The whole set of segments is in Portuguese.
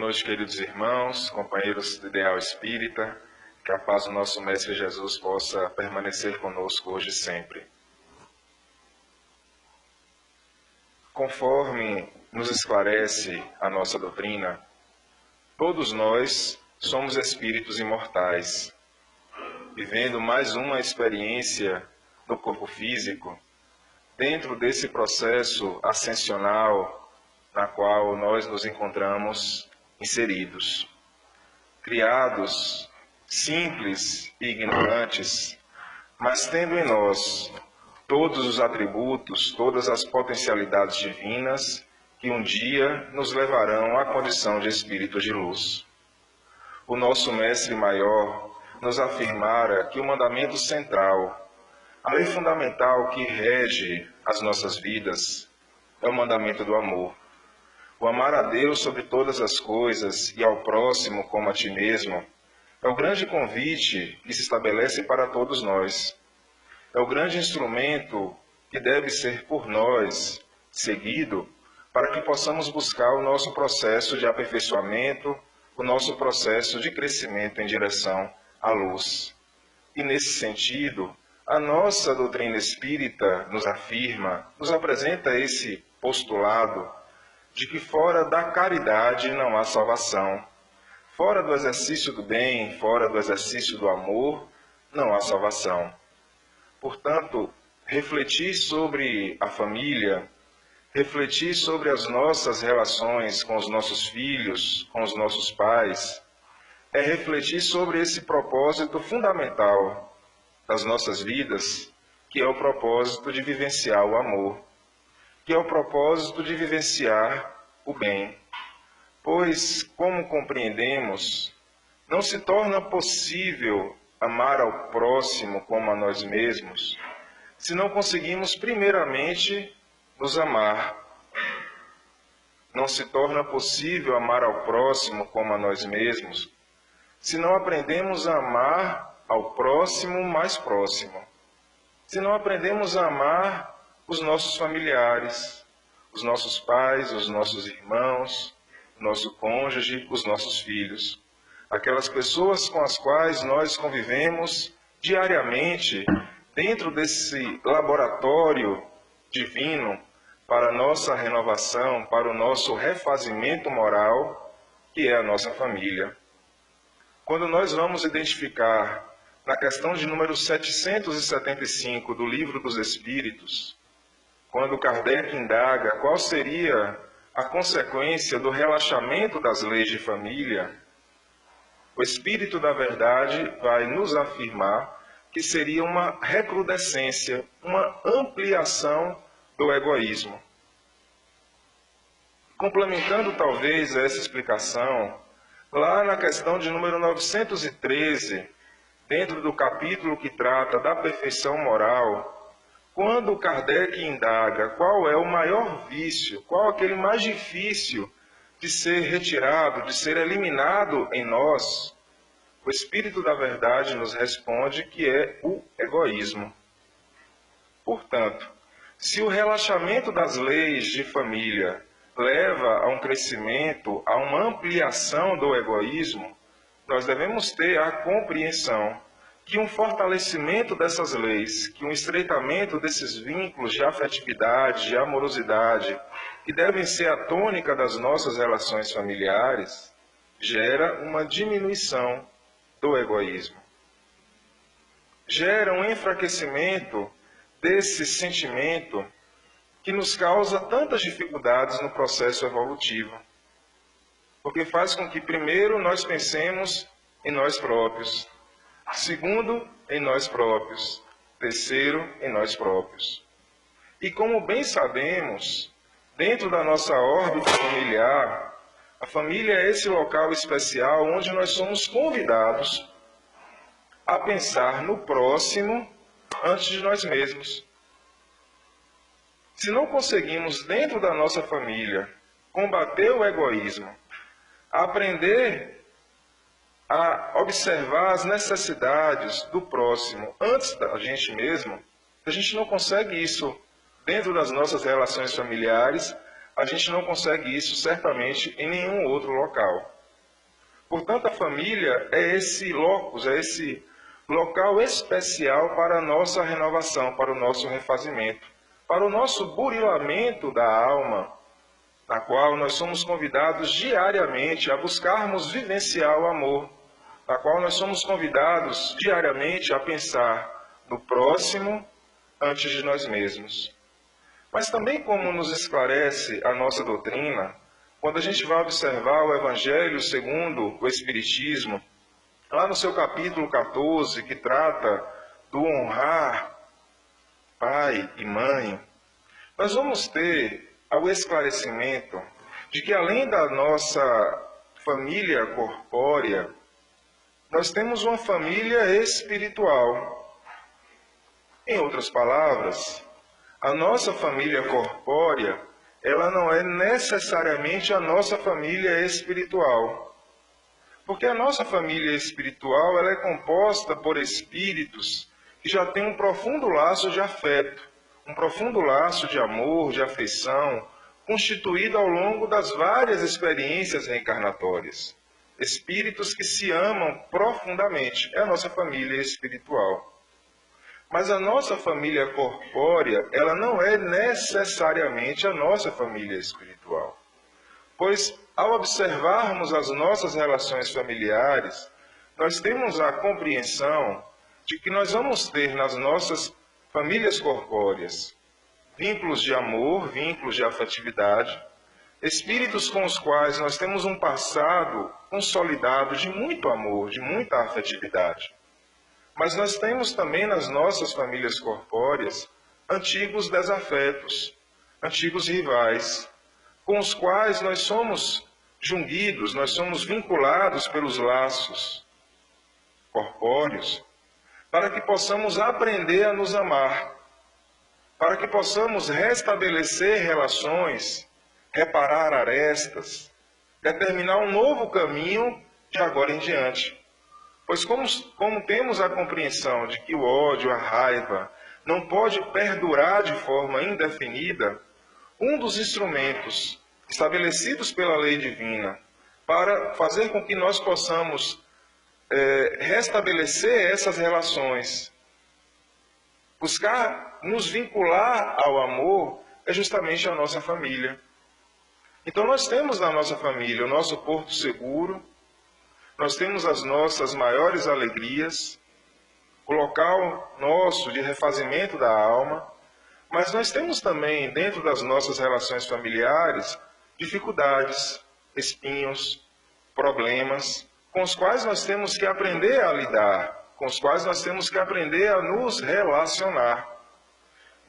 noite, queridos irmãos, companheiros do Ideal Espírita. Que a paz do nosso Mestre Jesus possa permanecer conosco hoje e sempre. Conforme nos esclarece a nossa doutrina, todos nós somos espíritos imortais, vivendo mais uma experiência no corpo físico, dentro desse processo ascensional na qual nós nos encontramos inseridos. Criados simples e ignorantes, mas tendo em nós todos os atributos, todas as potencialidades divinas que um dia nos levarão à condição de espíritos de luz. O nosso Mestre Maior nos afirmara que o mandamento central, a lei fundamental que rege as nossas vidas, é o mandamento do amor. O amar a Deus sobre todas as coisas e ao próximo como a ti mesmo é o grande convite que se estabelece para todos nós. É o grande instrumento que deve ser por nós seguido para que possamos buscar o nosso processo de aperfeiçoamento, o nosso processo de crescimento em direção à luz. E nesse sentido, a nossa doutrina espírita nos afirma, nos apresenta esse postulado de que fora da caridade não há salvação. Fora do exercício do bem, fora do exercício do amor, não há salvação. Portanto, refletir sobre a família, refletir sobre as nossas relações com os nossos filhos, com os nossos pais, é refletir sobre esse propósito fundamental das nossas vidas, que é o propósito de vivenciar o amor, que é o propósito de vivenciar o bem. Pois, como compreendemos, não se torna possível amar ao próximo como a nós mesmos, se não conseguimos primeiramente nos amar. Não se torna possível amar ao próximo como a nós mesmos, se não aprendemos a amar ao próximo mais próximo, se não aprendemos a amar os nossos familiares, os nossos pais, os nossos irmãos, nosso cônjuge, os nossos filhos, aquelas pessoas com as quais nós convivemos diariamente dentro desse laboratório divino para a nossa renovação, para o nosso refazimento moral, que é a nossa família. Quando nós vamos identificar na questão de número 775 do Livro dos Espíritos, quando Kardec indaga qual seria a consequência do relaxamento das leis de família, o Espírito da Verdade vai nos afirmar que seria uma recrudescência, uma ampliação do egoísmo. Complementando talvez essa explicação, lá na questão de número 913, dentro do capítulo que trata da perfeição moral, quando Kardec indaga qual é o maior vício, qual aquele mais difícil de ser retirado, de ser eliminado em nós, o Espírito da Verdade nos responde que é o egoísmo. Portanto, se o relaxamento das leis de família leva a um crescimento, a uma ampliação do egoísmo, nós devemos ter a compreensão que um fortalecimento dessas leis, que um estreitamento desses vínculos de afetividade, de amorosidade, que devem ser a tônica das nossas relações familiares, gera uma diminuição do egoísmo. Gera um enfraquecimento desse sentimento que nos causa tantas dificuldades no processo evolutivo. Porque faz com que, primeiro, nós pensemos em nós próprios. Segundo, em nós próprios. Terceiro, em nós próprios. E como bem sabemos, dentro da nossa órbita familiar, a família é esse local especial onde nós somos convidados a pensar no próximo antes de nós mesmos. Se não conseguimos, dentro da nossa família, combater o egoísmo, aprender a observar as necessidades do próximo antes da gente mesmo, a gente não consegue isso dentro das nossas relações familiares, a gente não consegue isso certamente em nenhum outro local. Portanto, a família é esse locus, é esse local especial para a nossa renovação, para o nosso refazimento, para o nosso burilamento da alma, na qual nós somos convidados diariamente a buscarmos vivenciar o amor, na qual nós somos convidados diariamente a pensar no próximo antes de nós mesmos. Mas também, como nos esclarece a nossa doutrina, quando a gente vai observar o Evangelho segundo o Espiritismo, lá no seu capítulo 14, que trata do honrar pai e mãe, nós vamos ter o esclarecimento de que, além da nossa família corpórea, nós temos uma família espiritual. Em outras palavras, a nossa família corpórea, ela não é necessariamente a nossa família espiritual. Porque a nossa família espiritual, ela é composta por espíritos que já têm um profundo laço de afeto, um profundo laço de amor, de afeição, constituído ao longo das várias experiências reencarnatórias. Espíritos que se amam profundamente. É a nossa família espiritual. Mas a nossa família corpórea, ela não é necessariamente a nossa família espiritual. Pois, ao observarmos as nossas relações familiares, nós temos a compreensão de que nós vamos ter nas nossas famílias corpóreas vínculos de amor, vínculos de afetividade, espíritos com os quais nós temos um passado consolidado de muito amor, de muita afetividade. Mas nós temos também nas nossas famílias corpóreas antigos desafetos, antigos rivais, com os quais nós somos jungidos, nós somos vinculados pelos laços corpóreos, para que possamos aprender a nos amar, para que possamos restabelecer relações, reparar arestas, determinar um novo caminho de agora em diante. Pois como temos a compreensão de que o ódio, a raiva, não pode perdurar de forma indefinida, um dos instrumentos estabelecidos pela lei divina para fazer com que nós possamos restabelecer essas relações, buscar nos vincular ao amor, é justamente a nossa família. Então nós temos na nossa família o nosso porto seguro, nós temos as nossas maiores alegrias, o local nosso de refazimento da alma, mas nós temos também, dentro das nossas relações familiares, dificuldades, espinhos, problemas, com os quais nós temos que aprender a lidar, com os quais nós temos que aprender a nos relacionar.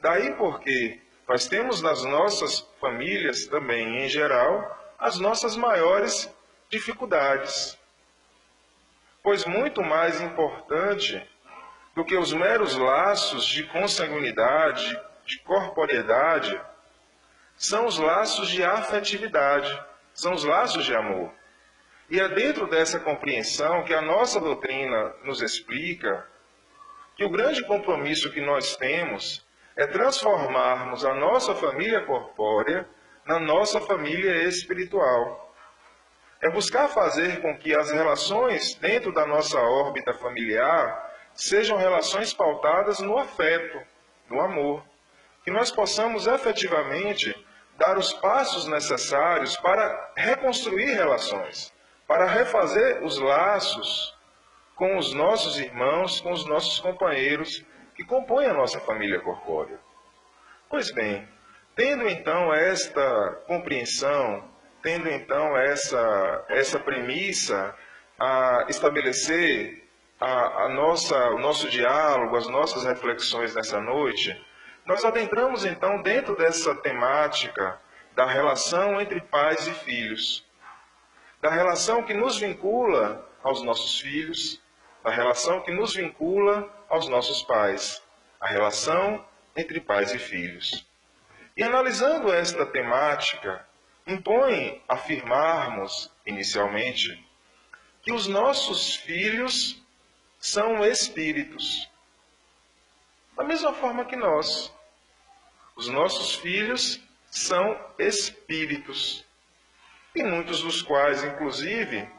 Daí porque nós temos nas nossas famílias também, em geral, as nossas maiores dificuldades. Pois muito mais importante do que os meros laços de consanguinidade, de corporeidade, são os laços de afetividade, são os laços de amor. E é dentro dessa compreensão que a nossa doutrina nos explica que o grande compromisso que nós temos é transformarmos a nossa família corpórea na nossa família espiritual. É buscar fazer com que as relações dentro da nossa órbita familiar sejam relações pautadas no afeto, no amor. Que nós possamos efetivamente dar os passos necessários para reconstruir relações, para refazer os laços com os nossos irmãos, com os nossos companheiros que compõem a nossa família corpórea. Pois bem, tendo então esta compreensão, tendo então essa premissa a estabelecer o nosso diálogo, as nossas reflexões nessa noite, nós adentramos então dentro dessa temática da relação entre pais e filhos, da relação que nos vincula aos nossos filhos, da relação que nos vincula aos nossos pais, a relação entre pais e filhos. E analisando esta temática, impõe afirmarmos, inicialmente, que os nossos filhos são espíritos. Da mesma forma que nós. Os nossos filhos são espíritos. E muitos dos quais, inclusive,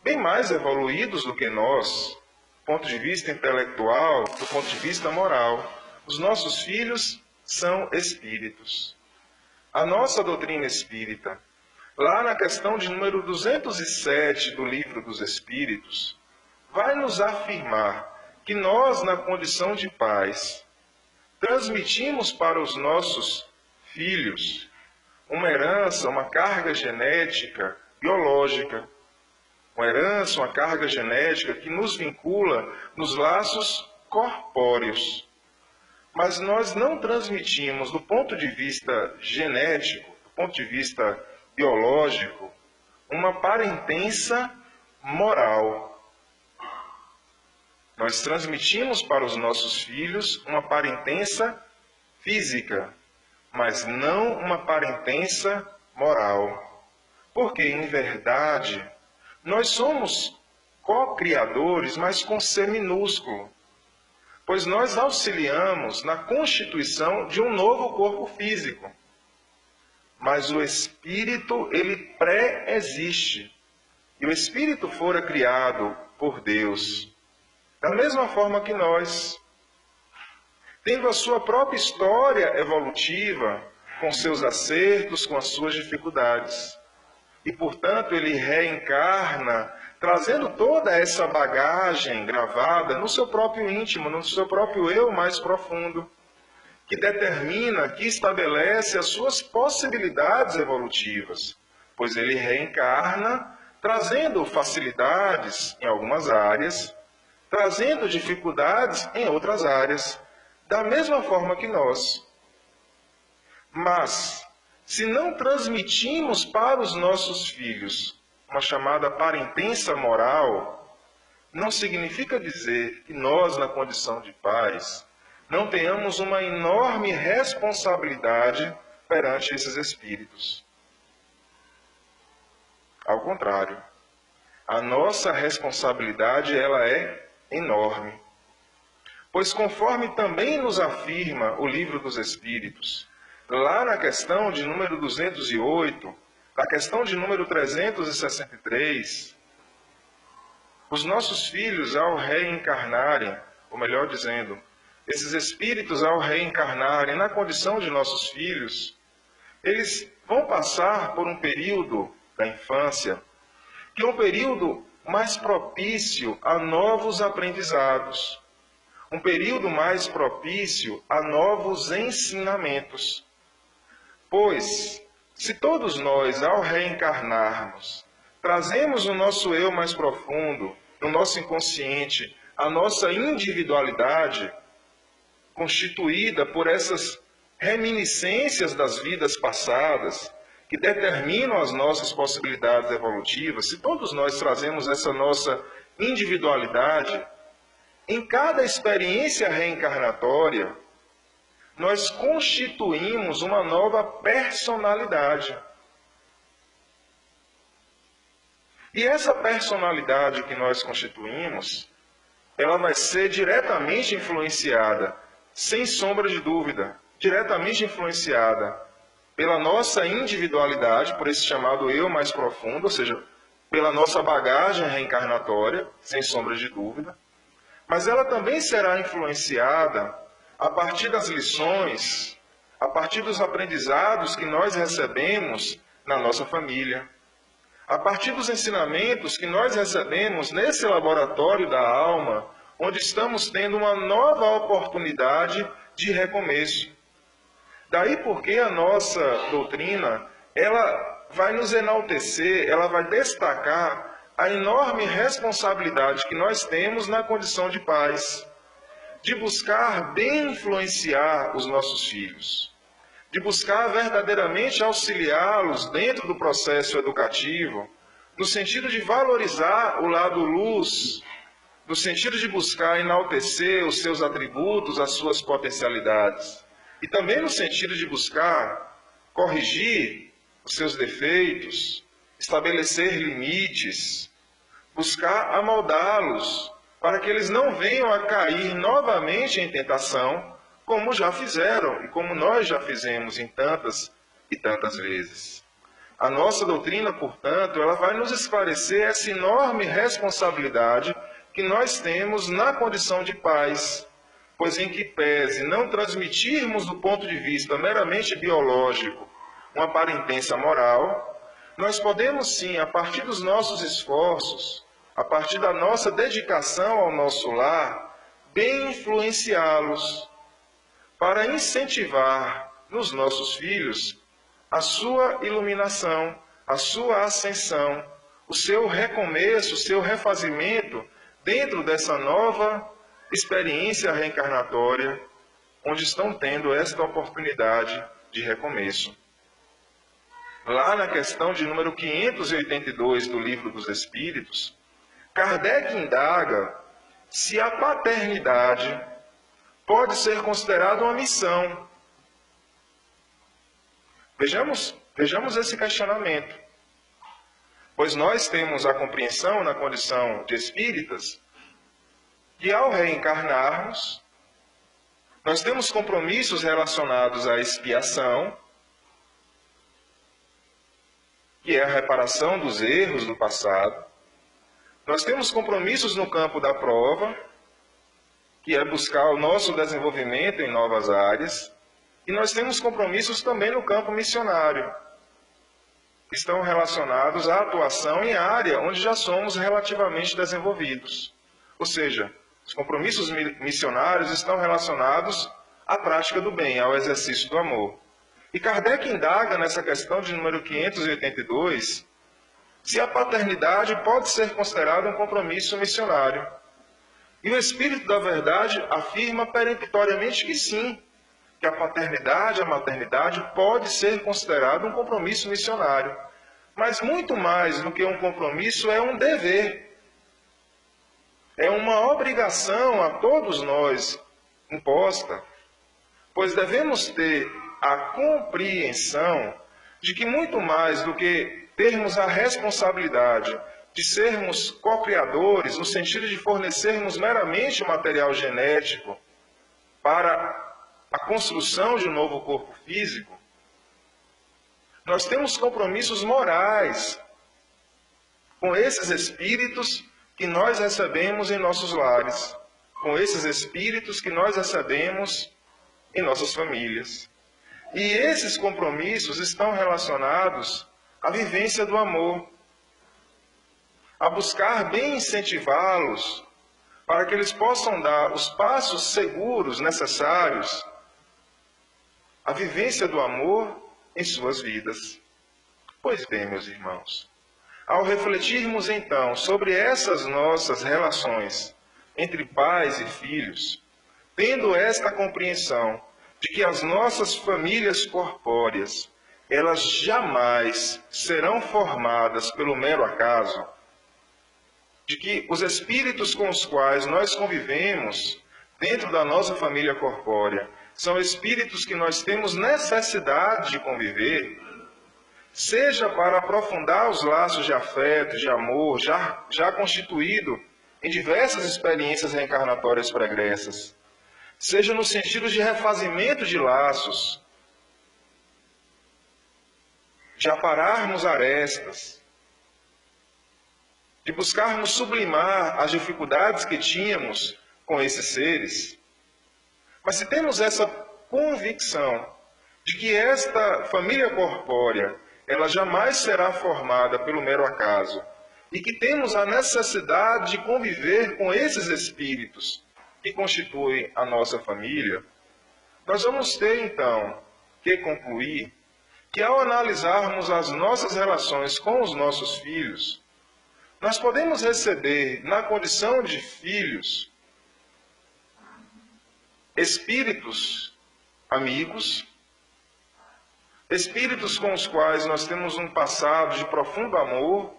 bem mais evoluídos do que nós, do ponto de vista intelectual, do ponto de vista moral. Os nossos filhos são espíritos. A nossa doutrina espírita, lá na questão de número 207 do Livro dos Espíritos, vai nos afirmar que nós, na condição de pais, transmitimos para os nossos filhos uma herança, uma carga genética biológica, uma herança, uma carga genética que nos vincula nos laços corpóreos. Mas nós não transmitimos, do ponto de vista genético, do ponto de vista biológico, uma parentença moral. Nós transmitimos para os nossos filhos uma parentença física, mas não uma parentença moral. Porque, em verdade, nós somos co-criadores, mas com C minúsculo. Pois nós auxiliamos na constituição de um novo corpo físico. Mas o espírito, ele pré-existe. E o espírito fora criado por Deus, da mesma forma que nós, tendo a sua própria história evolutiva, com seus acertos, com as suas dificuldades. E, portanto, ele reencarna, trazendo toda essa bagagem gravada no seu próprio íntimo, no seu próprio eu mais profundo, que determina, que estabelece as suas possibilidades evolutivas, pois ele reencarna trazendo facilidades em algumas áreas, trazendo dificuldades em outras áreas, da mesma forma que nós. Mas, se não transmitimos para os nossos filhos uma chamada parentença moral, não significa dizer que nós, na condição de pais, não tenhamos uma enorme responsabilidade perante esses espíritos. Ao contrário, a nossa responsabilidade ela é enorme. Pois conforme também nos afirma o Livro dos Espíritos, lá na questão de número 208, na questão de número 363, os nossos filhos ao reencarnarem, ou melhor dizendo, esses espíritos ao reencarnarem na condição de nossos filhos, eles vão passar por um período da infância, que é um período mais propício a novos aprendizados, um período mais propício a novos ensinamentos. Pois, se todos nós, ao reencarnarmos, trazemos no nosso eu mais profundo, no nosso inconsciente, a nossa individualidade, constituída por essas reminiscências das vidas passadas, que determinam as nossas possibilidades evolutivas, se todos nós trazemos essa nossa individualidade, em cada experiência reencarnatória, nós constituímos uma nova personalidade. E essa personalidade que nós constituímos, ela vai ser diretamente influenciada, sem sombra de dúvida, diretamente influenciada pela nossa individualidade, por esse chamado eu mais profundo, ou seja, pela nossa bagagem reencarnatória, sem sombra de dúvida, mas ela também será influenciada a partir das lições, a partir dos aprendizados que nós recebemos na nossa família, a partir dos ensinamentos que nós recebemos nesse laboratório da alma, onde estamos tendo uma nova oportunidade de recomeço. Daí porque a nossa doutrina, ela vai nos enaltecer, ela vai destacar a enorme responsabilidade que nós temos na condição de pais, de buscar bem influenciar os nossos filhos, de buscar verdadeiramente auxiliá-los dentro do processo educativo, no sentido de valorizar o lado luz, no sentido de buscar enaltecer os seus atributos, as suas potencialidades, e também no sentido de buscar corrigir os seus defeitos, estabelecer limites, buscar amoldá-los, para que eles não venham a cair novamente em tentação, como já fizeram e como nós já fizemos em tantas e tantas vezes. A nossa doutrina, portanto, ela vai nos esclarecer essa enorme responsabilidade que nós temos na condição de pais, pois em que pese não transmitirmos do ponto de vista meramente biológico uma parentência moral, nós podemos sim, a partir dos nossos esforços, a partir da nossa dedicação ao nosso lar, bem influenciá-los para incentivar nos nossos filhos a sua iluminação, a sua ascensão, o seu recomeço, o seu refazimento dentro dessa nova experiência reencarnatória, onde estão tendo esta oportunidade de recomeço. Lá na questão de número 582 do Livro dos Espíritos, Kardec indaga se a paternidade pode ser considerada uma missão. Vejamos esse questionamento. Pois nós temos a compreensão na condição de espíritas que ao reencarnarmos, nós temos compromissos relacionados à expiação, que é a reparação dos erros do passado. Nós temos compromissos no campo da prova, que é buscar o nosso desenvolvimento em novas áreas. E nós temos compromissos também no campo missionário, que estão relacionados à atuação em área onde já somos relativamente desenvolvidos. Ou seja, os compromissos missionários estão relacionados à prática do bem, ao exercício do amor. E Kardec indaga nessa questão de número 582 se a paternidade pode ser considerada um compromisso missionário. E o Espírito da Verdade afirma peremptoriamente que sim, que a paternidade, a maternidade pode ser considerado um compromisso missionário. Mas muito mais do que um compromisso, é um dever. É uma obrigação a todos nós imposta, pois devemos ter a compreensão de que muito mais do que termos a responsabilidade de sermos co-criadores, no sentido de fornecermos meramente o material genético para a construção de um novo corpo físico, nós temos compromissos morais com esses espíritos que nós recebemos em nossos lares, com esses espíritos que nós recebemos em nossas famílias. E esses compromissos estão relacionados à vivência do amor, a buscar bem incentivá-los para que eles possam dar os passos seguros necessários à vivência do amor em suas vidas. Pois bem, meus irmãos, ao refletirmos então sobre essas nossas relações entre pais e filhos, tendo esta compreensão de que as nossas famílias corpóreas, elas jamais serão formadas pelo mero acaso, de que os espíritos com os quais nós convivemos dentro da nossa família corpórea são espíritos que nós temos necessidade de conviver, seja para aprofundar os laços de afeto, de amor, já constituído em diversas experiências reencarnatórias pregressas, seja no sentido de refazimento de laços, de apararmos arestas, de buscarmos sublimar as dificuldades que tínhamos com esses seres. Mas se temos essa convicção de que esta família corpórea, ela jamais será formada pelo mero acaso, e que temos a necessidade de conviver com esses espíritos que constituem a nossa família, nós vamos ter então que concluir que ao analisarmos as nossas relações com os nossos filhos, nós podemos receber na condição de filhos espíritos amigos, espíritos com os quais nós temos um passado de profundo amor,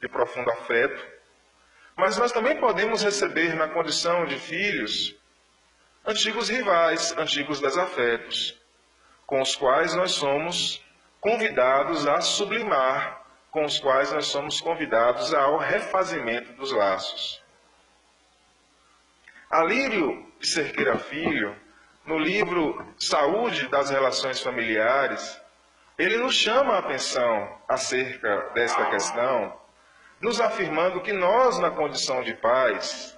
de profundo afeto, mas nós também podemos receber na condição de filhos antigos rivais, antigos desafetos, com os quais nós somos convidados a sublimar, com os quais nós somos convidados ao refazimento dos laços. Alírio de Cerqueira Filho, no livro Saúde das Relações Familiares, ele nos chama a atenção acerca desta questão, nos afirmando que nós, na condição de pais,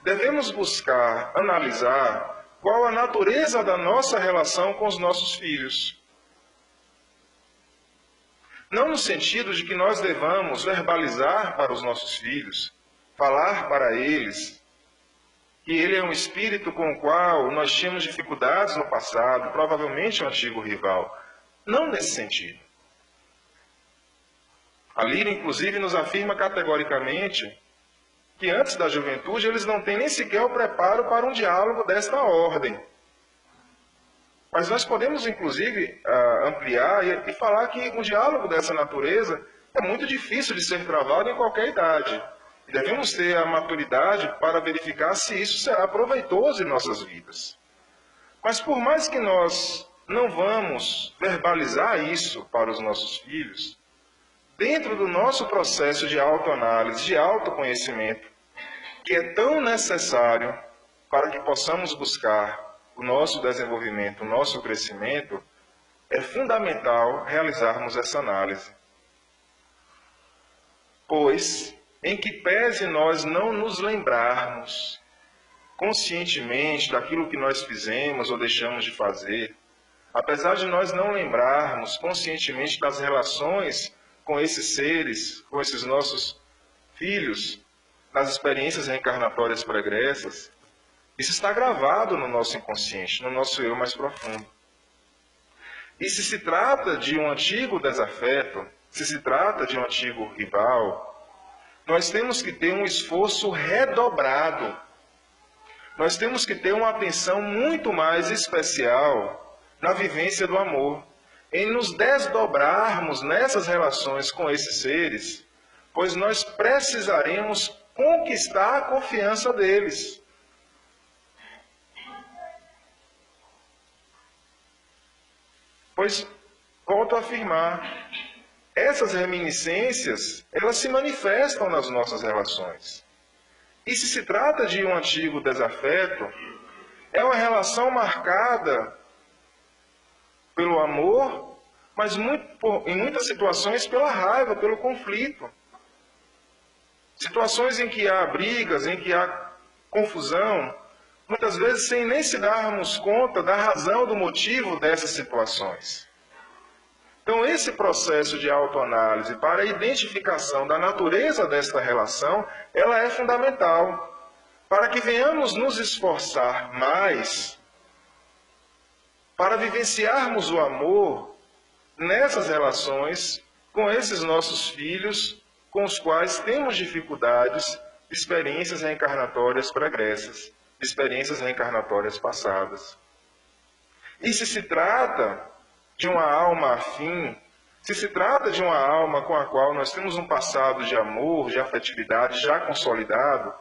devemos buscar analisar qual a natureza da nossa relação com os nossos filhos. Não no sentido de que nós devamos verbalizar para os nossos filhos, falar para eles que ele é um espírito com o qual nós tínhamos dificuldades no passado, provavelmente um antigo rival. Não nesse sentido. A Líria, inclusive, nos afirma categoricamente que antes da juventude eles não têm nem sequer o preparo para um diálogo desta ordem. Mas nós podemos, inclusive, ampliar e falar que um diálogo dessa natureza é muito difícil de ser travado em qualquer idade. E devemos ter a maturidade para verificar se isso será proveitoso em nossas vidas. Mas por mais que nós não vamos verbalizar isso para os nossos filhos, dentro do nosso processo de autoanálise, de autoconhecimento, que é tão necessário para que possamos buscar o nosso desenvolvimento, o nosso crescimento, é fundamental realizarmos essa análise. Pois, em que pese nós não nos lembrarmos conscientemente daquilo que nós fizemos ou deixamos de fazer, apesar de nós não lembrarmos conscientemente das relações com esses seres, com esses nossos filhos, das experiências reencarnatórias pregressas, isso está gravado no nosso inconsciente, no nosso eu mais profundo. E se trata de um antigo desafeto, se trata de um antigo rival, nós temos que ter um esforço redobrado. Nós temos que ter uma atenção muito mais especial na vivência do amor, em nos desdobrarmos nessas relações com esses seres, pois nós precisaremos conquistar a confiança deles. Pois, volto a afirmar, essas reminiscências, elas se manifestam nas nossas relações. E se trata de um antigo desafeto, é uma relação marcada pelo amor, mas em muitas situações pela raiva, pelo conflito. Situações em que há brigas, em que há confusão, muitas vezes sem nem se darmos conta da razão, do motivo dessas situações. Então, esse processo de autoanálise para a identificação da natureza desta relação, ela é fundamental para que venhamos nos esforçar mais para vivenciarmos o amor nessas relações com esses nossos filhos com os quais temos dificuldades, experiências reencarnatórias pregressas, experiências reencarnatórias passadas. E se trata de uma alma afim, se trata de uma alma com a qual nós temos um passado de amor, de afetividade já consolidado,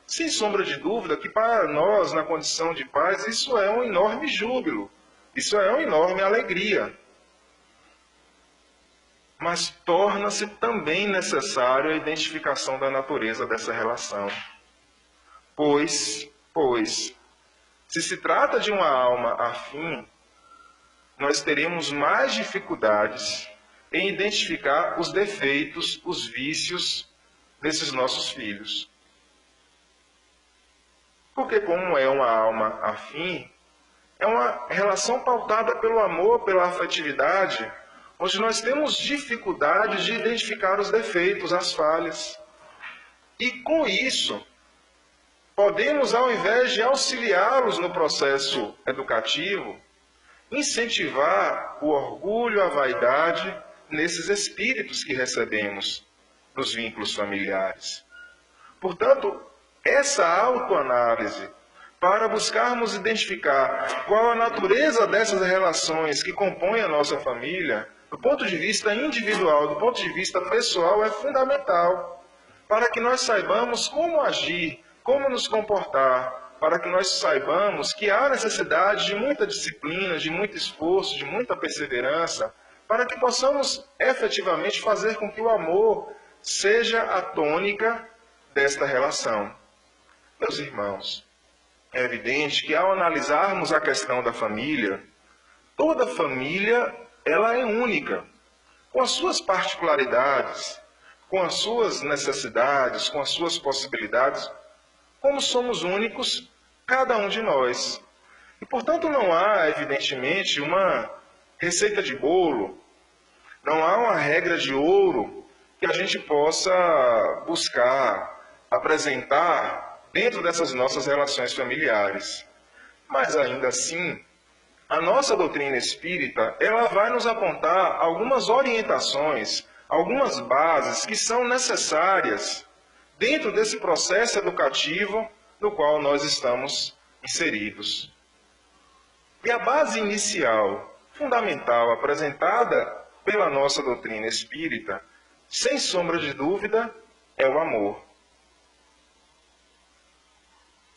sem sombra de dúvida que para nós, na condição de paz, isso é um enorme júbilo, isso é uma enorme alegria. Mas torna-se também necessário a identificação da natureza dessa relação. Pois, se trata de uma alma afim, nós teremos mais dificuldades em identificar os defeitos, os vícios desses nossos filhos. Porque como é uma alma afim, é uma relação pautada pelo amor, pela afetividade, onde nós temos dificuldade de identificar os defeitos, as falhas. E com isso, podemos, ao invés de auxiliá-los no processo educativo, incentivar o orgulho, a vaidade nesses espíritos que recebemos nos vínculos familiares. Portanto, essa autoanálise, para buscarmos identificar qual a natureza dessas relações que compõem a nossa família, do ponto de vista individual, do ponto de vista pessoal, é fundamental, para que nós saibamos como agir, como nos comportar, para que nós saibamos que há necessidade de muita disciplina, de muito esforço, de muita perseverança, para que possamos efetivamente fazer com que o amor seja a tônica desta relação. Meus irmãos, é evidente que ao analisarmos a questão da família, toda família ela é única, com as suas particularidades, com as suas necessidades, com as suas possibilidades, como somos únicos, cada um de nós. E, portanto, não há, evidentemente, uma receita de bolo, não há uma regra de ouro que a gente possa buscar, apresentar dentro dessas nossas relações familiares. Mas, ainda assim, a nossa doutrina espírita, ela vai nos apontar algumas orientações, algumas bases que são necessárias dentro desse processo educativo no qual nós estamos inseridos. E a base inicial, fundamental, apresentada pela nossa doutrina espírita, sem sombra de dúvida, é o amor.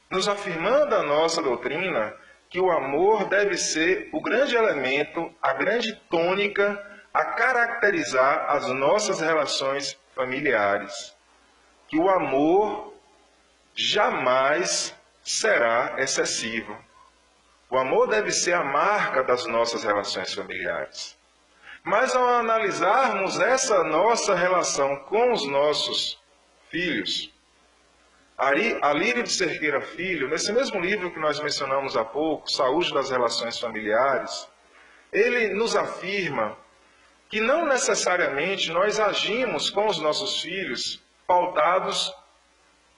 Nos afirmando a nossa doutrina que o amor deve ser o grande elemento, a grande tônica a caracterizar as nossas relações familiares. Que o amor jamais será excessivo. O amor deve ser a marca das nossas relações familiares. Mas ao analisarmos essa nossa relação com os nossos filhos, Alírio de Cerqueira Filho, nesse mesmo livro que nós mencionamos há pouco, Saúde das Relações Familiares, ele nos afirma que não necessariamente nós agimos com os nossos filhos pautados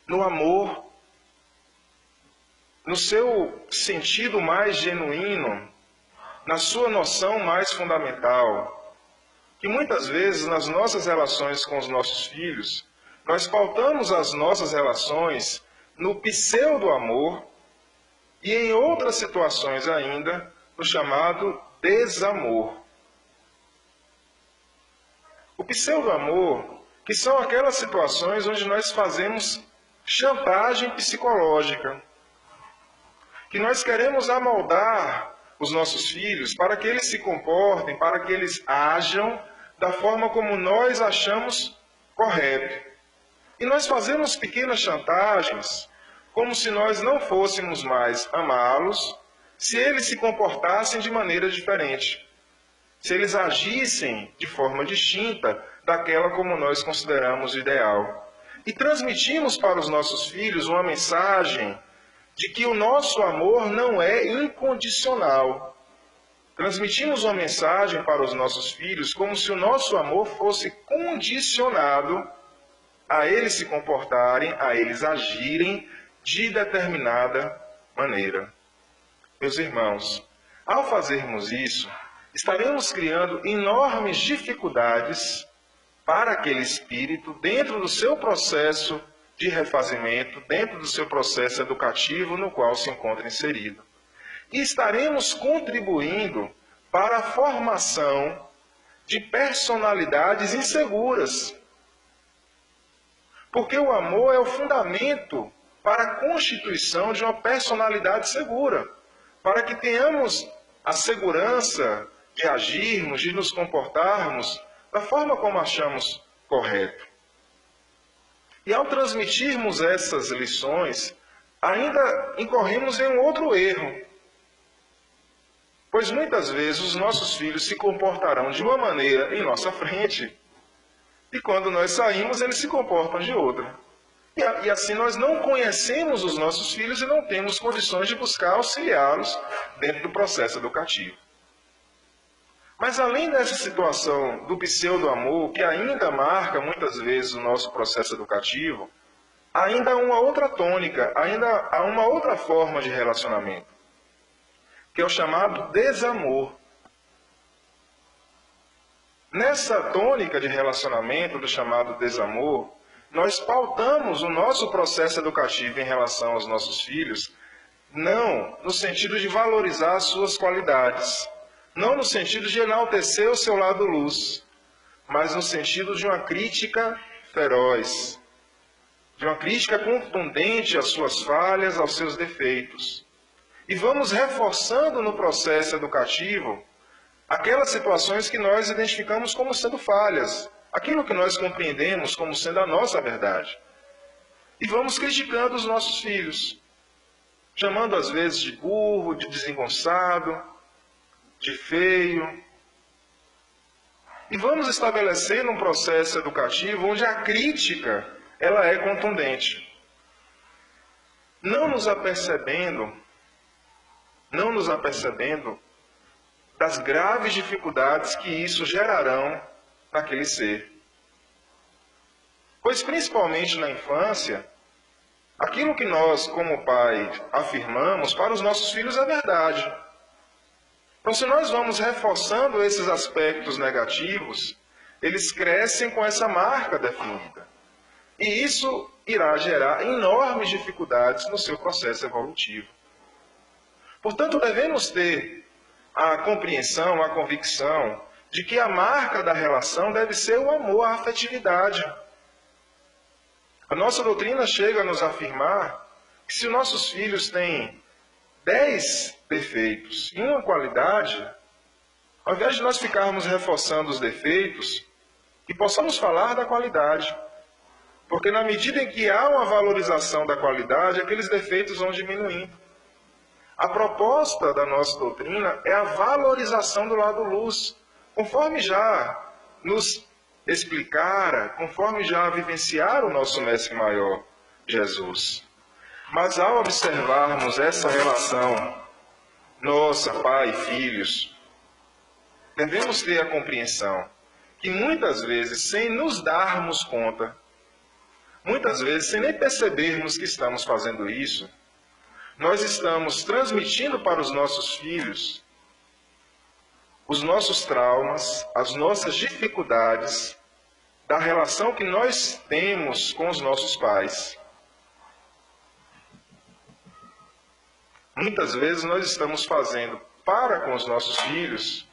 no amor, no seu sentido mais genuíno, na sua noção mais fundamental. Que muitas vezes nas nossas relações com os nossos filhos, nós pautamos as nossas relações no pseudo-amor e em outras situações ainda no chamado desamor. O pseudo-amor, que são aquelas situações onde nós fazemos chantagem psicológica, que nós queremos amoldar os nossos filhos para que eles se comportem, para que eles ajam da forma como nós achamos correto. E nós fazemos pequenas chantagens, como se nós não fôssemos mais amá-los, se eles se comportassem de maneira diferente, se eles agissem de forma distinta daquela como nós consideramos ideal. E transmitimos para os nossos filhos uma mensagem de que o nosso amor não é incondicional. Transmitimos uma mensagem para os nossos filhos como se o nosso amor fosse condicionado a eles se comportarem, a eles agirem de determinada maneira. Meus irmãos, ao fazermos isso, estaremos criando enormes dificuldades para aquele espírito dentro do seu processo de refazimento, dentro do seu processo educativo no qual se encontra inserido. E estaremos contribuindo para a formação de personalidades inseguras. Porque o amor é o fundamento para a constituição de uma personalidade segura, para que tenhamos a segurança de agirmos, de nos comportarmos da forma como achamos correto. E ao transmitirmos essas lições, ainda incorremos em um outro erro. Pois muitas vezes os nossos filhos se comportarão de uma maneira em nossa frente, e quando nós saímos, eles se comportam de outra. E assim nós não conhecemos os nossos filhos e não temos condições de buscar auxiliá-los dentro do processo educativo. Mas além dessa situação do pseudo-amor, que ainda marca muitas vezes o nosso processo educativo, ainda há uma outra tônica, ainda há uma outra forma de relacionamento, que é o chamado desamor. Nessa tônica de relacionamento do chamado desamor, nós pautamos o nosso processo educativo em relação aos nossos filhos, não no sentido de valorizar as suas qualidades, não no sentido de enaltecer o seu lado luz, mas no sentido de uma crítica feroz, de uma crítica contundente às suas falhas, aos seus defeitos. E vamos reforçando no processo educativo aquelas situações que nós identificamos como sendo falhas, aquilo que nós compreendemos como sendo a nossa verdade. E vamos criticando os nossos filhos, chamando às vezes de burro, de desengonçado, de feio, E vamos estabelecendo um processo educativo onde a crítica ela é contundente. Não nos apercebendo das graves dificuldades que isso gerarão naquele ser. Pois principalmente na infância, aquilo que nós, como pai, afirmamos para os nossos filhos é verdade. Então, se nós vamos reforçando esses aspectos negativos, eles crescem com essa marca definida. E isso irá gerar enormes dificuldades no seu processo evolutivo. Portanto, devemos ter a compreensão, a convicção de que a marca da relação deve ser o amor, a afetividade. A nossa doutrina chega a nos afirmar que se os nossos filhos têm 10 defeitos e uma qualidade, ao invés de nós ficarmos reforçando os defeitos, que possamos falar da qualidade. Porque na medida em que há uma valorização da qualidade, aqueles defeitos vão diminuindo. A proposta da nossa doutrina é a valorização do lado luz, conforme já nos explicara, conforme já vivenciara o nosso Mestre Maior, Jesus. Mas ao observarmos essa relação, nossa, pai e filhos, devemos ter a compreensão que muitas vezes, sem nos darmos conta, muitas vezes, sem nem percebermos que estamos fazendo isso, nós estamos transmitindo para os nossos filhos os nossos traumas, as nossas dificuldades da relação que nós temos com os nossos pais. Muitas vezes nós estamos fazendo para com os nossos filhos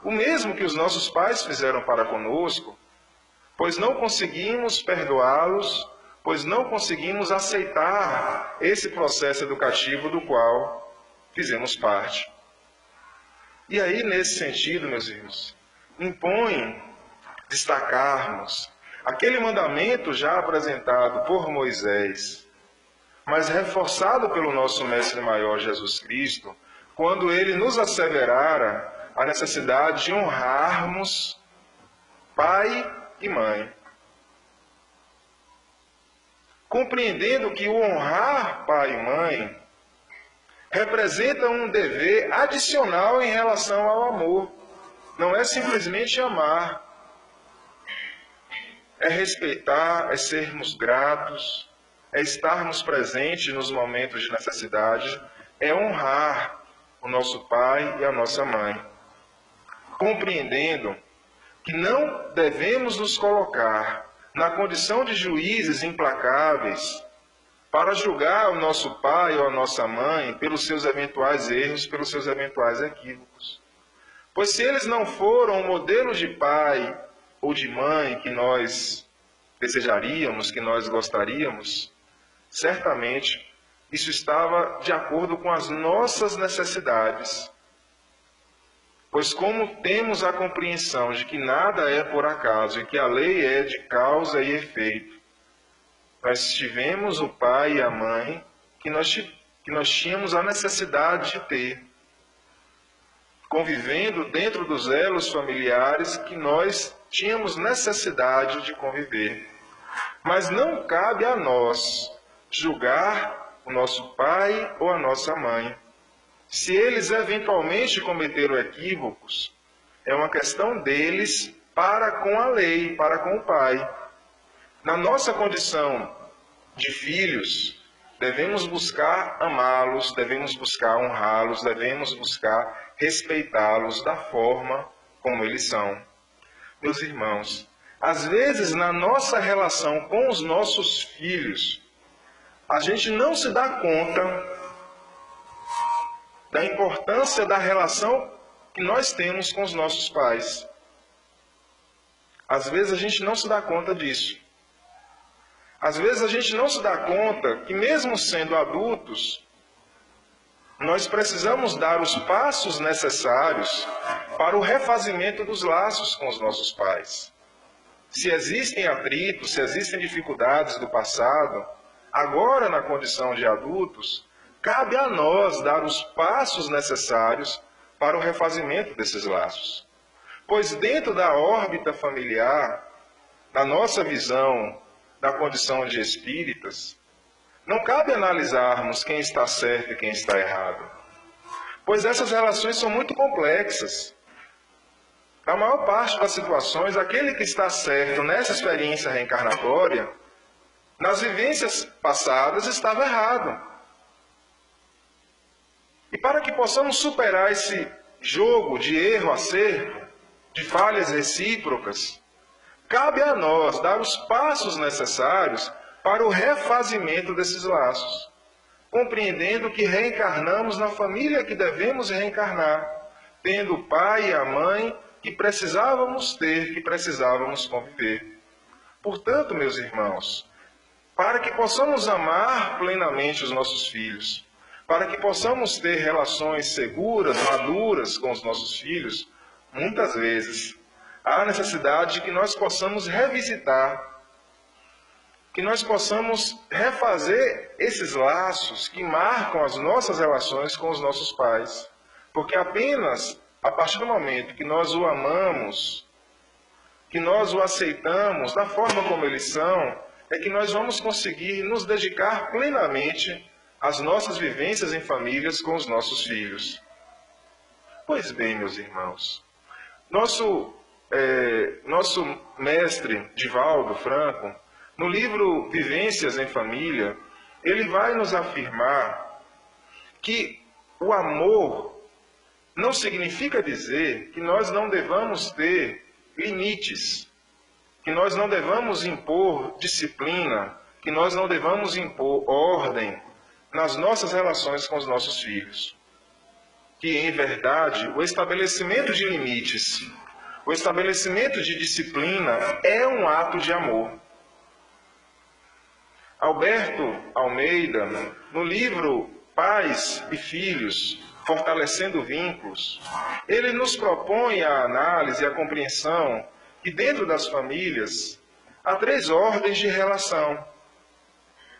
o mesmo que os nossos pais fizeram para conosco, pois não conseguimos perdoá-los, pois não conseguimos aceitar esse processo educativo do qual fizemos parte. E aí, nesse sentido, meus irmãos, impõe destacarmos aquele mandamento já apresentado por Moisés, mas reforçado pelo nosso Mestre Maior Jesus Cristo, quando ele nos asseverara a necessidade de honrarmos pai e mãe. Compreendendo que o honrar pai e mãe representa um dever adicional em relação ao amor. Não é simplesmente amar. É respeitar, é sermos gratos, é estarmos presentes nos momentos de necessidade, é honrar o nosso pai e a nossa mãe. Compreendendo que não devemos nos colocar na condição de juízes implacáveis para julgar o nosso pai ou a nossa mãe pelos seus eventuais erros, pelos seus eventuais equívocos. Pois se eles não foram o modelo de pai ou de mãe que nós desejaríamos, que nós gostaríamos, certamente isso estava de acordo com as nossas necessidades. Pois como temos a compreensão de que nada é por acaso e que a lei é de causa e efeito, nós tivemos o pai e a mãe que nós tínhamos a necessidade de ter, convivendo dentro dos elos familiares que nós tínhamos necessidade de conviver. Mas não cabe a nós julgar o nosso pai ou a nossa mãe. Se eles eventualmente cometeram equívocos, é uma questão deles para com a lei, para com o pai. Na nossa condição de filhos, devemos buscar amá-los, devemos buscar honrá-los, devemos buscar respeitá-los da forma como eles são. Meus irmãos, às vezes na nossa relação com os nossos filhos, a gente não se dá conta da importância da relação que nós temos com os nossos pais. Às vezes a gente não se dá conta disso. Às vezes a gente não se dá conta que mesmo sendo adultos, nós precisamos dar os passos necessários para o refazimento dos laços com os nossos pais. Se existem atritos, se existem dificuldades do passado, agora na condição de adultos, cabe a nós dar os passos necessários para o refazimento desses laços. Pois dentro da órbita familiar, na nossa visão da condição de espíritas, não cabe analisarmos quem está certo e quem está errado, pois essas relações são muito complexas. Na maior parte das situações, aquele que está certo nessa experiência reencarnatória, nas vivências passadas, estava errado. E para que possamos superar esse jogo de erro-acerto, de falhas recíprocas, cabe a nós dar os passos necessários para o refazimento desses laços, compreendendo que reencarnamos na família que devemos reencarnar, tendo o pai e a mãe que precisávamos ter, que precisávamos conviver. Portanto, meus irmãos, para que possamos amar plenamente os nossos filhos, para que possamos ter relações seguras, maduras com os nossos filhos, muitas vezes há necessidade de que nós possamos revisitar, que nós possamos refazer esses laços que marcam as nossas relações com os nossos pais. Porque apenas a partir do momento que nós o amamos, que nós o aceitamos da forma como eles são, é que nós vamos conseguir nos dedicar plenamente às nossas vivências em famílias com os nossos filhos. Pois bem, meus irmãos, nosso mestre Divaldo Franco, no livro Vivências em Família, ele vai nos afirmar que o amor não significa dizer que nós não devamos ter limites, que nós não devamos impor disciplina, que nós não devamos impor ordem nas nossas relações com os nossos filhos. Que, em verdade, o estabelecimento de limites, o estabelecimento de disciplina é um ato de amor. Alberto Almeida, no livro Pais e Filhos, Fortalecendo Vínculos, ele nos propõe a análise e a compreensão que dentro das famílias há 3 ordens de relação.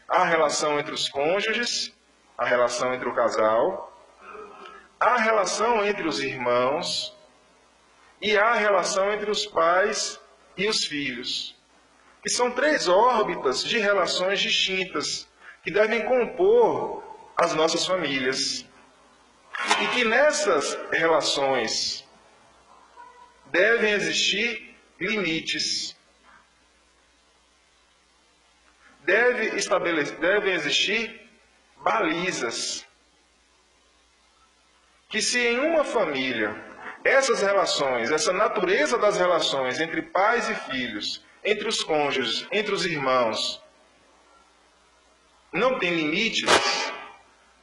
Há a relação entre os cônjuges, a relação entre o casal, há a relação entre os irmãos e há a relação entre os pais e os filhos. Que são 3 órbitas de relações distintas que devem compor as nossas famílias. E que nessas relações devem existir limites. Devem existir balizas. Que se em uma família essas relações, essa natureza das relações entre pais e filhos, entre os cônjuges, entre os irmãos, não tem limites,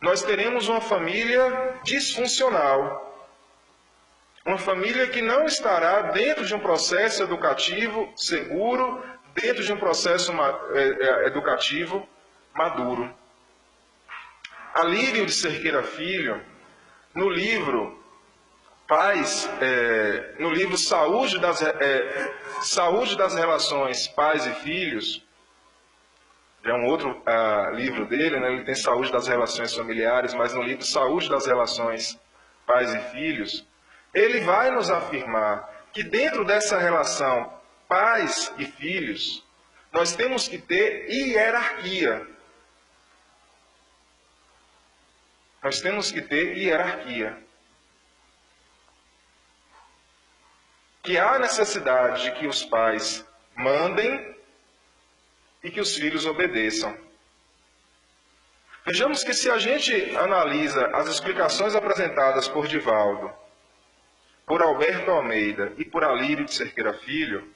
nós teremos uma família disfuncional. Uma família que não estará dentro de um processo educativo seguro, dentro de um processo educativo maduro. Alírio de Cerqueira Filho, no livro Saúde das Relações Pais e Filhos, é um outro livro dele, né? Ele tem Saúde das Relações Familiares, mas no livro Saúde das Relações Pais e Filhos, ele vai nos afirmar que dentro dessa relação pais e filhos, nós temos que ter hierarquia. Nós temos que ter hierarquia. Que há necessidade de que os pais mandem e que os filhos obedeçam. Vejamos que se a gente analisa as explicações apresentadas por Divaldo, por Alberto Almeida e por Alírio de Cerqueira Filho,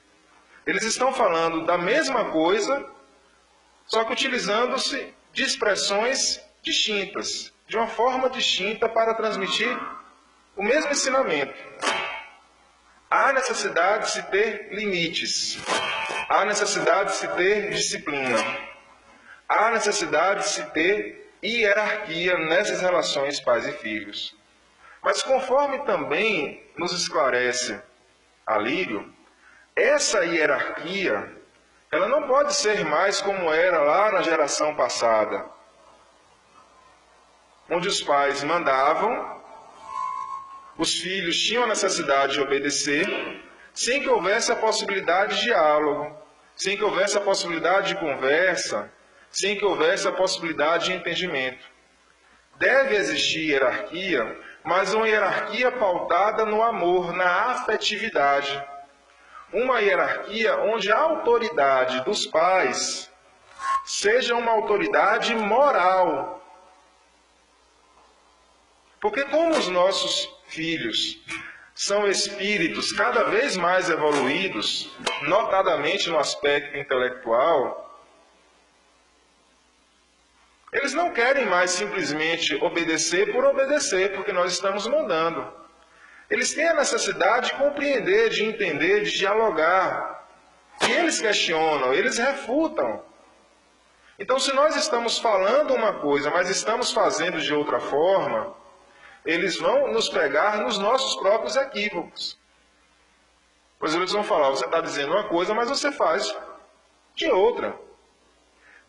eles estão falando da mesma coisa, só que utilizando-se de expressões distintas, de uma forma distinta para transmitir o mesmo ensinamento. Há necessidade de se ter limites, há necessidade de se ter disciplina, há necessidade de se ter hierarquia nessas relações pais e filhos. Mas conforme também nos esclarece Alírio, essa hierarquia, ela não pode ser mais como era lá na geração passada, onde os pais mandavam, Os filhos tinham a necessidade de obedecer, sem que houvesse a possibilidade de diálogo, sem que houvesse a possibilidade de conversa, sem que houvesse a possibilidade de entendimento. Deve existir hierarquia, mas uma hierarquia pautada no amor, na afetividade. Uma hierarquia onde a autoridade dos pais seja uma autoridade moral. Porque como os nossos filhos são espíritos cada vez mais evoluídos, notadamente no aspecto intelectual, eles não querem mais simplesmente obedecer por obedecer, porque nós estamos mandando. Eles têm a necessidade de compreender, de entender, de dialogar. E eles questionam, eles refutam. Então, se nós estamos falando uma coisa, mas estamos fazendo de outra forma, eles vão nos pegar nos nossos próprios equívocos. Pois eles vão falar, você está dizendo uma coisa, mas você faz de outra.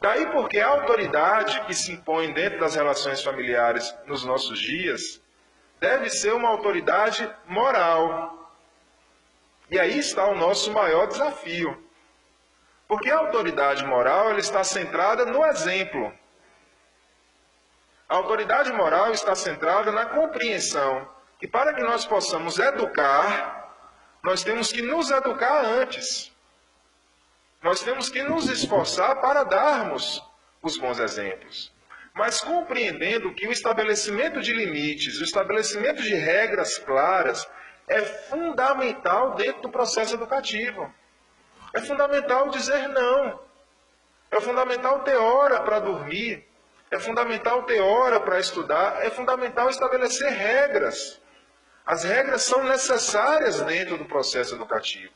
Daí porque a autoridade que se impõe dentro das relações familiares nos nossos dias deve ser uma autoridade moral. E aí está o nosso maior desafio. Porque a autoridade moral ela está centrada no exemplo. A autoridade moral está centrada na compreensão que para que nós possamos educar, nós temos que nos educar antes. Nós temos que nos esforçar para darmos os bons exemplos. Mas compreendendo que o estabelecimento de limites, o estabelecimento de regras claras é fundamental dentro do processo educativo. É fundamental dizer não. É fundamental ter hora para dormir. É fundamental ter hora para estudar. É fundamental estabelecer regras. As regras são necessárias dentro do processo educativo.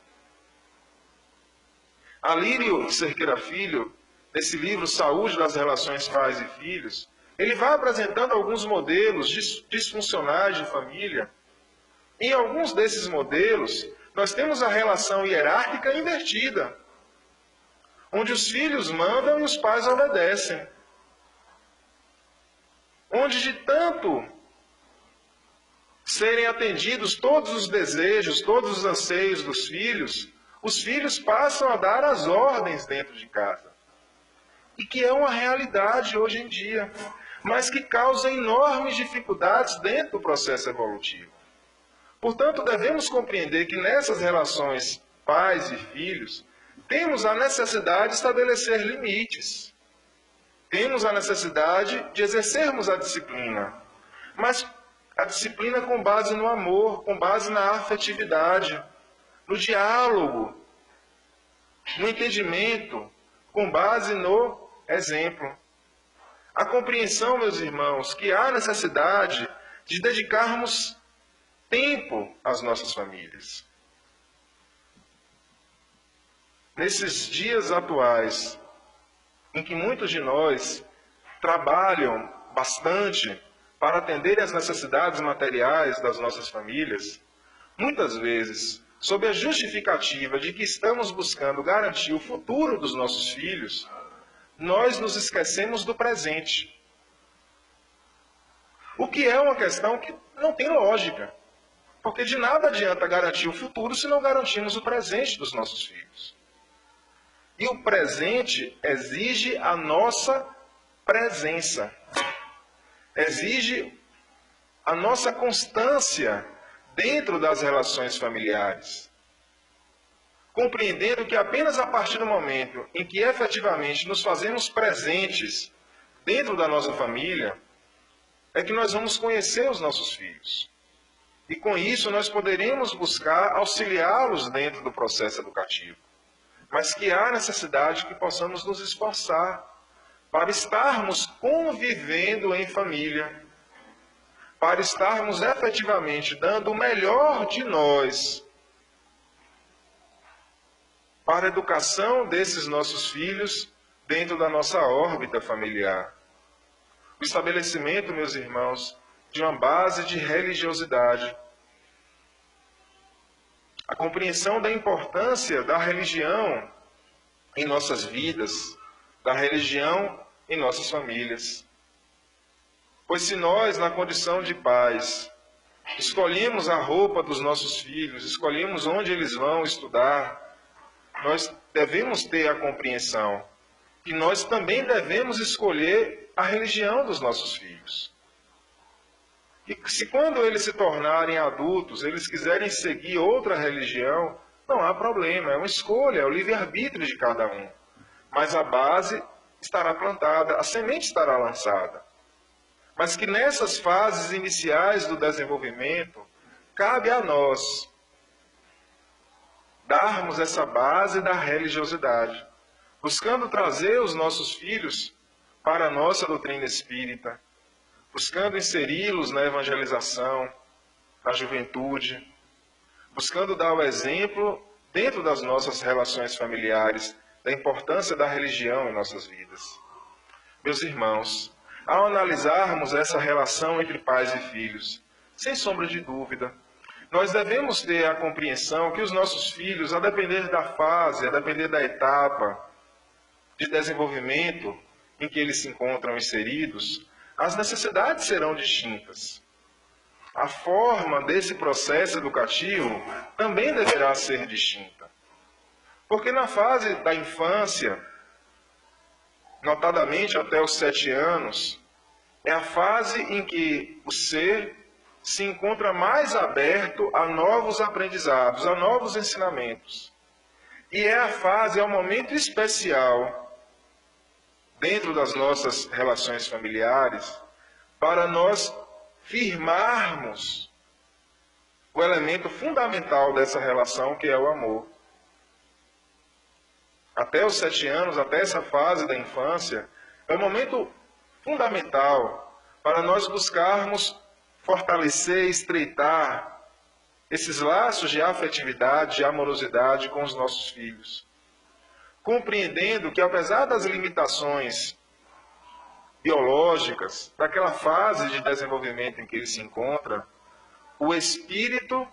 Alírio Cerqueira Filho, nesse livro Saúde das Relações Pais e Filhos, ele vai apresentando alguns modelos disfuncionais de família. Em alguns desses modelos, nós temos a relação hierárquica invertida, onde os filhos mandam e os pais obedecem. Onde de tanto serem atendidos todos os desejos, todos os anseios dos filhos, os filhos passam a dar as ordens dentro de casa. E que é uma realidade hoje em dia, mas que causa enormes dificuldades dentro do processo evolutivo. Portanto, devemos compreender que nessas relações pais e filhos, temos a necessidade de estabelecer limites. Temos a necessidade de exercermos a disciplina. Mas a disciplina com base no amor, com base na afetividade, no diálogo, no entendimento, com base no exemplo. A compreensão, meus irmãos, que há necessidade de dedicarmos tempo às nossas famílias. Nesses dias atuais, em que muitos de nós trabalham bastante para atender às necessidades materiais das nossas famílias, muitas vezes, sob a justificativa de que estamos buscando garantir o futuro dos nossos filhos, nós nos esquecemos do presente. O que é uma questão que não tem lógica. Porque de nada adianta garantir o futuro se não garantirmos o presente dos nossos filhos. E o presente exige a nossa presença. Exige a nossa constância dentro das relações familiares. Compreendendo que apenas a partir do momento em que efetivamente nos fazemos presentes dentro da nossa família, é que nós vamos conhecer os nossos filhos. E com isso nós poderemos buscar auxiliá-los dentro do processo educativo. Mas que há necessidade que possamos nos esforçar para estarmos convivendo em família, para estarmos efetivamente dando o melhor de nós para a educação desses nossos filhos dentro da nossa órbita familiar. O estabelecimento, meus irmãos, de uma base de religiosidade. A compreensão da importância da religião em nossas vidas, da religião em nossas famílias. Pois se nós, na condição de pais, escolhemos a roupa dos nossos filhos, escolhemos onde eles vão estudar, nós devemos ter a compreensão que nós também devemos escolher a religião dos nossos filhos. E se quando eles se tornarem adultos, eles quiserem seguir outra religião, não há problema, é uma escolha, é o livre-arbítrio de cada um. Mas a base estará plantada, a semente estará lançada. Mas que nessas fases iniciais do desenvolvimento, cabe a nós darmos essa base da religiosidade, buscando trazer os nossos filhos para a nossa doutrina espírita, buscando inseri-los na evangelização, na juventude, buscando dar o exemplo dentro das nossas relações familiares, da importância da religião em nossas vidas. Meus irmãos, ao analisarmos essa relação entre pais e filhos, sem sombra de dúvida, nós devemos ter a compreensão que os nossos filhos, a depender da fase, a depender da etapa de desenvolvimento em que eles se encontram inseridos, as necessidades serão distintas. A forma desse processo educativo também deverá ser distinta. Porque na fase da infância, notadamente até os 7 anos, é a fase em que o ser se encontra mais aberto a novos aprendizados, a novos ensinamentos. E é a fase, é um momento especial dentro das nossas relações familiares para nós firmarmos o elemento fundamental dessa relação, que é o amor. Até os 7 anos, até essa fase da infância, é um momento fundamental para nós buscarmos fortalecer e estreitar esses laços de afetividade, de amorosidade com os nossos filhos. Compreendendo que, apesar das limitações biológicas, daquela fase de desenvolvimento em que ele se encontra, o espírito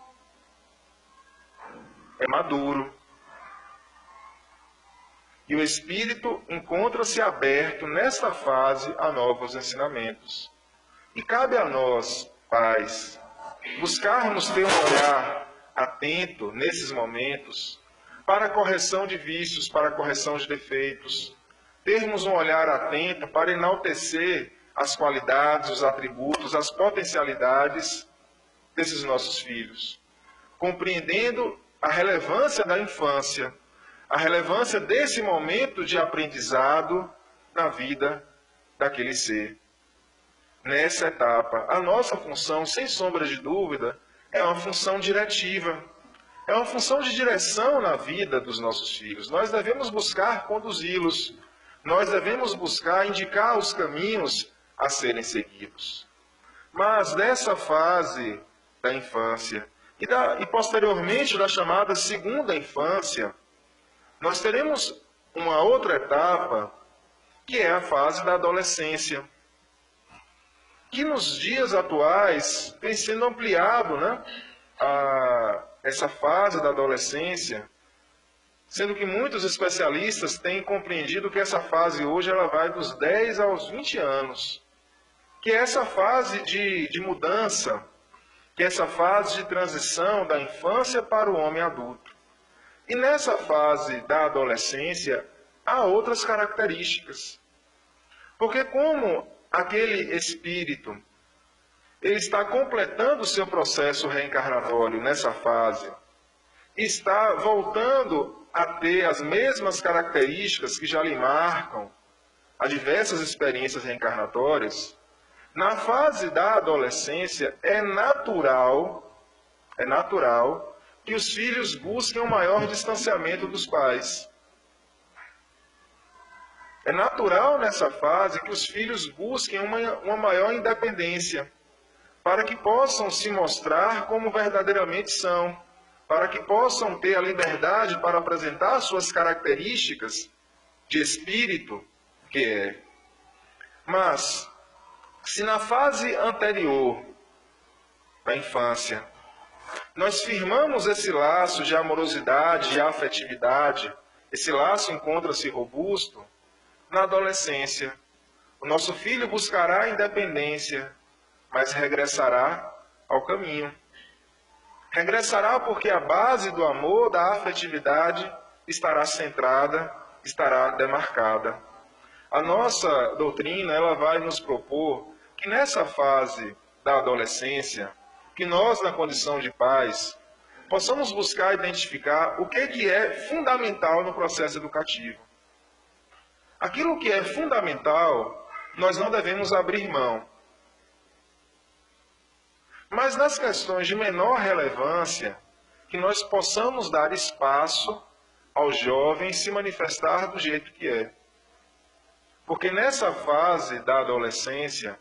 é maduro. E o espírito encontra-se aberto nesta fase a novos ensinamentos. E cabe a nós, pais, buscarmos ter um olhar atento nesses momentos para a correção de vícios, para a correção de defeitos. Termos um olhar atento para enaltecer as qualidades, os atributos, as potencialidades desses nossos filhos. Compreendendo a relevância da infância, a relevância desse momento de aprendizado na vida daquele ser. Nessa etapa, a nossa função, sem sombra de dúvida, é uma função diretiva. É uma função de direção na vida dos nossos filhos. Nós devemos buscar conduzi-los. Nós devemos buscar indicar os caminhos a serem seguidos. Mas dessa fase da infância e posteriormente da chamada segunda infância, nós teremos uma outra etapa, que é a fase da adolescência, que nos dias atuais tem sendo ampliado, essa fase da adolescência, sendo que muitos especialistas têm compreendido que essa fase hoje ela vai dos 10 aos 20 anos, que é essa fase de mudança, que é essa fase de transição da infância para o homem adulto. E nessa fase da adolescência, há outras características. Porque como aquele espírito, ele está completando o seu processo reencarnatório nessa fase, está voltando a ter as mesmas características que já lhe marcam a diversas experiências reencarnatórias, na fase da adolescência é natural que os filhos busquem um maior distanciamento dos pais. É natural nessa fase que os filhos busquem uma maior independência, para que possam se mostrar como verdadeiramente são, para que possam ter a liberdade para apresentar suas características de espírito que é. Mas, se na fase anterior da infância, nós firmamos esse laço de amorosidade, de afetividade, esse laço encontra-se robusto, na adolescência, o nosso filho buscará a independência, mas regressará ao caminho. Regressará porque a base do amor, da afetividade, estará centrada, estará demarcada. A nossa doutrina, ela vai nos propor que nessa fase da adolescência, que nós, na condição de pais, possamos buscar identificar o que é fundamental no processo educativo. Aquilo que é fundamental, nós não devemos abrir mão. Mas nas questões de menor relevância, que nós possamos dar espaço ao jovem se manifestar do jeito que é. Porque nessa fase da adolescência,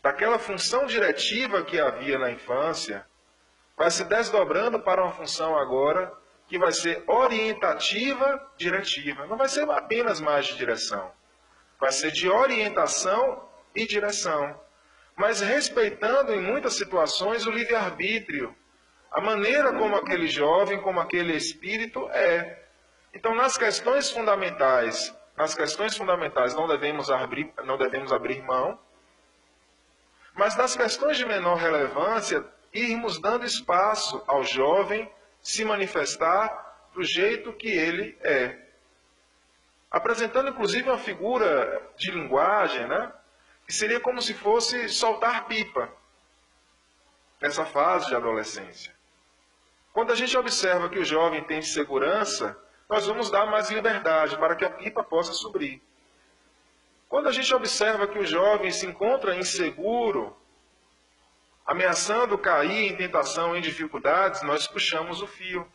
daquela função diretiva que havia na infância, vai se desdobrando para uma função agora que vai ser orientativa diretiva. Não vai ser apenas mais de direção. Vai ser de orientação e direção. Mas respeitando em muitas situações o livre-arbítrio, a maneira como aquele jovem, como aquele espírito é. Então, nas questões fundamentais não devemos abrir mão, mas nas questões de menor relevância, irmos dando espaço ao jovem se manifestar do jeito que ele é. Apresentando, inclusive, uma figura de linguagem, né? Que seria como se fosse soltar pipa nessa fase de adolescência. Quando a gente observa que o jovem tem segurança, nós vamos dar mais liberdade para que a pipa possa subir. Quando a gente observa que o jovem se encontra inseguro, ameaçando cair em tentação, em dificuldades, nós puxamos o fio.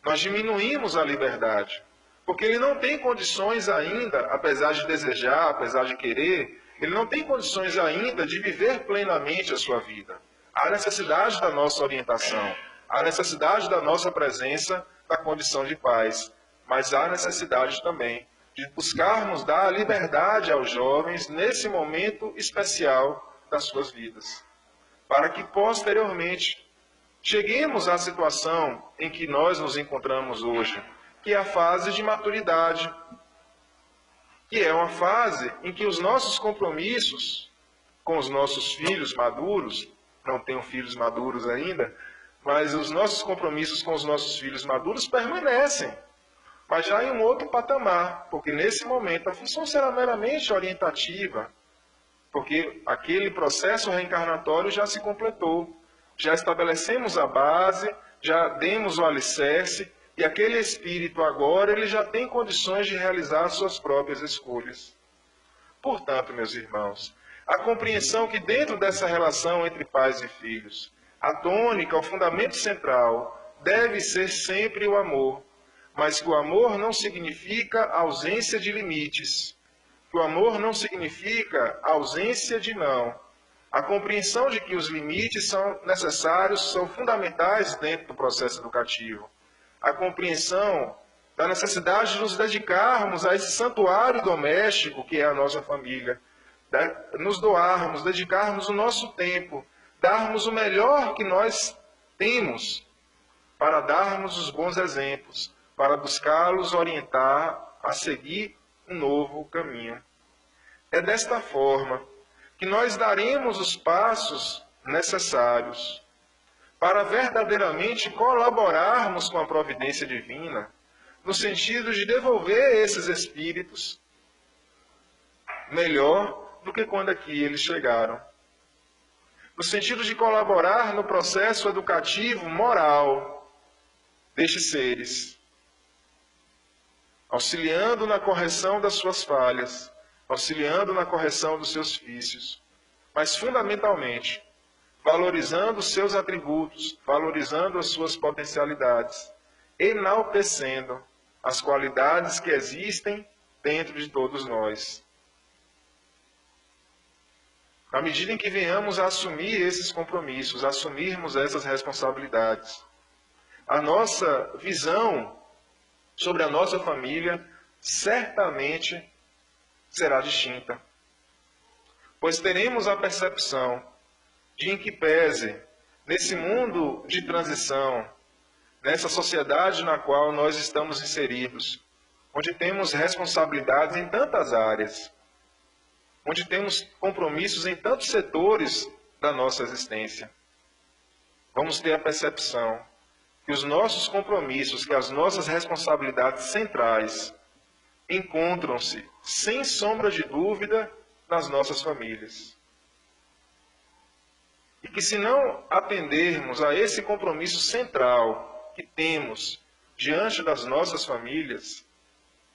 Nós diminuímos a liberdade. Porque ele não tem condições ainda, apesar de desejar, apesar de querer, ele não tem condições ainda de viver plenamente a sua vida. Há necessidade da nossa orientação, há necessidade da nossa presença na condição de pais, mas há necessidade também de buscarmos dar liberdade aos jovens nesse momento especial das suas vidas, para que posteriormente cheguemos à situação em que nós nos encontramos hoje, que é a fase de maturidade, que é uma fase em que os nossos compromissos com os nossos filhos maduros, não tenho filhos maduros ainda, mas os nossos compromissos com os nossos filhos maduros permanecem, mas já em um outro patamar, porque nesse momento a função será meramente orientativa, porque aquele processo reencarnatório já se completou, já estabelecemos a base, já demos o alicerce, e aquele espírito agora, ele já tem condições de realizar suas próprias escolhas. Portanto, meus irmãos, a compreensão que dentro dessa relação entre pais e filhos, a tônica, o fundamento central, deve ser sempre o amor, mas que o amor não significa ausência de limites, que o amor não significa ausência de não. A compreensão de que os limites são necessários, são fundamentais dentro do processo educativo. A compreensão da necessidade de nos dedicarmos a esse santuário doméstico que é a nossa família, nos doarmos, dedicarmos o nosso tempo, darmos o melhor que nós temos para darmos os bons exemplos, para buscá-los orientar a seguir um novo caminho. É desta forma que nós daremos os passos necessários para verdadeiramente colaborarmos com a providência divina, no sentido de devolver esses espíritos melhor do que quando aqui eles chegaram. No sentido de colaborar no processo educativo moral destes seres, auxiliando na correção das suas falhas, auxiliando na correção dos seus vícios, mas fundamentalmente valorizando os seus atributos, valorizando as suas potencialidades, enaltecendo as qualidades que existem dentro de todos nós. À medida em que venhamos a assumir esses compromissos, assumirmos essas responsabilidades, a nossa visão sobre a nossa família certamente será distinta, pois teremos a percepção de em que pese, nesse mundo de transição, nessa sociedade na qual nós estamos inseridos, onde temos responsabilidades em tantas áreas, onde temos compromissos em tantos setores da nossa existência, vamos ter a percepção que os nossos compromissos, que as nossas responsabilidades centrais encontram-se, sem sombra de dúvida, nas nossas famílias. E que se não atendermos a esse compromisso central que temos diante das nossas famílias,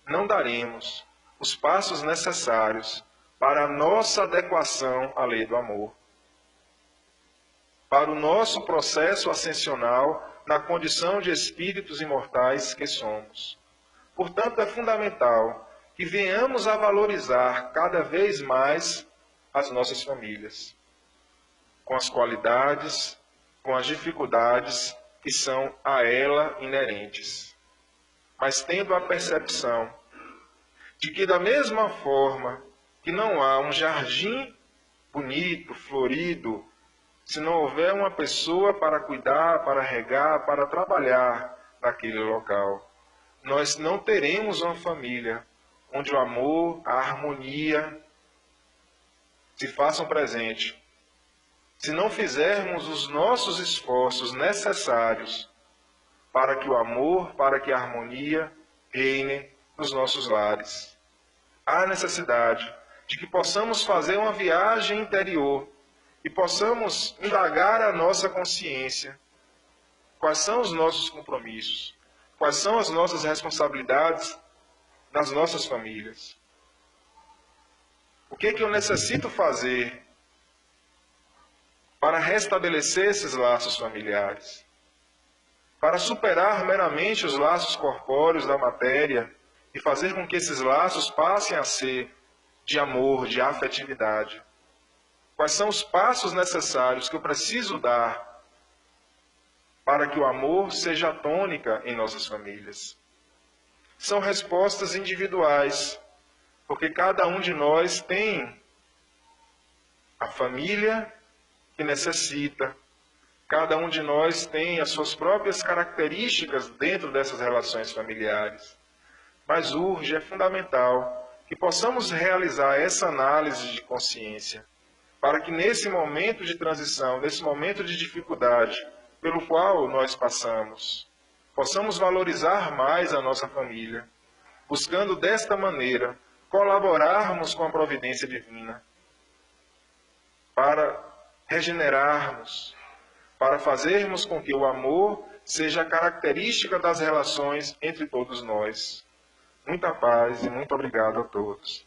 não daremos os passos necessários para a nossa adequação à lei do amor, para o nosso processo ascensional na condição de espíritos imortais que somos. Portanto, é fundamental que venhamos a valorizar cada vez mais as nossas famílias, com as qualidades, com as dificuldades que são a ela inerentes, mas tendo a percepção de que, da mesma forma que não há um jardim bonito, florido, se não houver uma pessoa para cuidar, para regar, para trabalhar naquele local, nós não teremos uma família onde o amor, a harmonia se façam presente. Se não fizermos os nossos esforços necessários para que o amor, para que a harmonia reine nos nossos lares. Há necessidade de que possamos fazer uma viagem interior e possamos indagar a nossa consciência. Quais são os nossos compromissos? Quais são as nossas responsabilidades nas nossas famílias? O que é que eu necessito fazer para restabelecer esses laços familiares? Para superar meramente os laços corpóreos da matéria e fazer com que esses laços passem a ser de amor, de afetividade. Quais são os passos necessários que eu preciso dar para que o amor seja a tônica em nossas famílias? São respostas individuais, porque cada um de nós tem a família que necessita, cada um de nós tem as suas próprias características dentro dessas relações familiares. Mas urge, é fundamental, que possamos realizar essa análise de consciência, para que nesse momento de transição, nesse momento de dificuldade pelo qual nós passamos, possamos valorizar mais a nossa família, buscando desta maneira colaborarmos com a providência divina, para regenerarmos, para fazermos com que o amor seja a característica das relações entre todos nós. Muita paz e muito obrigado a todos.